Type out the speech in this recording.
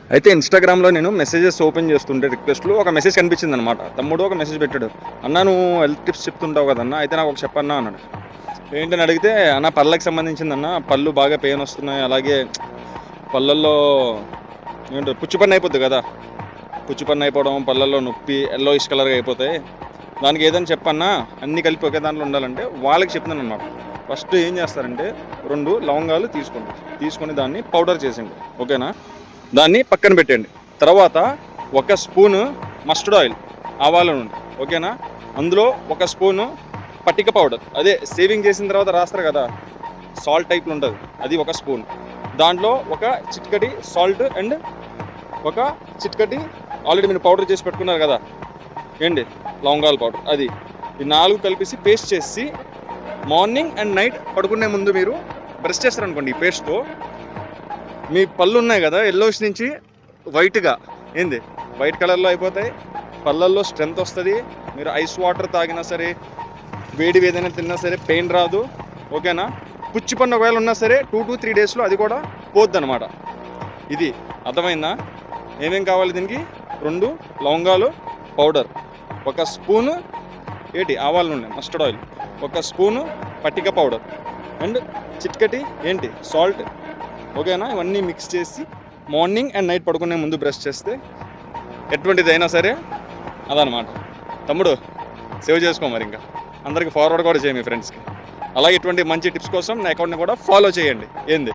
అయితే ఇన్‌స్టాగ్రామ్‌లో నేను మెసేజెస్ ఓపెన్ చేస్తుంటే రిక్వెస్ట్‌లు ఒక మెసేజ్ కనిపించిందనమాట. తమ్ముడు ఒక మెసేజ్ పెట్టాడు. "అన్నా నువ్వు హెల్త్ టిప్స్ చెప్తుంటావు కదన్నా! అయితే నాకు ఒక చెప్పన్నా" అన్నాడు. ఏంటని అడిగితే, "అన్న పళ్ళకి సంబంధించిందన్నా. పళ్ళు బాగా పెయిన్ వస్తున్నాయి. అలాగే పళ్ళల్లో ఏంటో పుచ్చిపన్ను అయిపోద్ది కదా! పుచ్చిపన్ను అయిపోవడం, పళ్ళల్లో నొప్పి, యెల్లోయిష్ కలర్‌గా అయిపోతాయి. దానికి ఏదైనా చెప్పన్నా అన్నీ కలిపి ఒకే దాంట్లో ఉండాలంటే" వాళ్ళకి చెప్తున్నాననమాట. ఫస్ట్ ఏం చేస్తారంటే 2 లవంగాలు తీసుకోండి. తీసుకొని దాన్ని పౌడర్ చేసేయండి. ఓకేనా? దాన్ని పక్కన పెట్టండి. తర్వాత ఒక స్పూను మస్టర్డ్ ఆయిల్, ఆవాల నూనె. ఓకేనా? అందులో ఒక స్పూను పటిక పౌడర్, అదే సేవింగ్ చేసిన తర్వాత రాస్తారు కదా, సాల్ట్ టైప్లో ఉంటుంది, అది ఒక స్పూన్. దాంట్లో ఒక చిటికెడు సాల్ట్ అండ్ ఒక చిటికెడు ఆల్రెడీ మీరు పౌడర్ చేసి పెట్టుకున్నారు కదా ఏంటి, లవంగాల పౌడర్, అది. ఈ 4 కలిపేసి పేస్ట్ చేసి మార్నింగ్ అండ్ నైట్ పడుకునే ముందు మీరు బ్రష్ చేస్తారనుకోండి, ఈ పేస్ట్తో మీ పళ్ళు ఉన్నాయి కదా ఎల్లోస్ నుంచి వైట్గా వైట్ కలర్లో అయిపోతాయి. పళ్ళల్లో స్ట్రెంత్ వస్తుంది. మీరు ఐస్ వాటర్ తాగినా సరే, వేడి ఏదైనా తిన్నా సరే పెయిన్ రాదు. ఓకేనా? పుచ్చి పన్ను ఒకవేళ ఉన్నా సరే 2 to 3 డేస్లో అది కూడా పోద్ది అనమాట. ఇది అర్థమైందా? ఏమేం కావాలి దీనికి? 2 లవంగాలు పౌడర్, ఒక స్పూను ఆవాల నూనె మస్టర్డ్ ఆయిల్, ఒక స్పూను పటిక పౌడర్ అండ్ చిట్కటి సాల్ట్. ఓకేనా? ఇవన్నీ మిక్స్ చేసి మార్నింగ్ అండ్ నైట్ పడుకునే ముందు బ్రష్ చేస్తే ఎటువంటిదైనా సరే అదనమాట. తమ్ముడు సేవ్ చేసుకో, మరి ఇంకా అందరికి ఫార్వర్డ్ కూడా చేయి మీ ఫ్రెండ్స్కి. అలాగే ఇటువంటి మంచి టిప్స్ కోసం నా అకౌంట్ని కూడా ఫాలో చేయండి.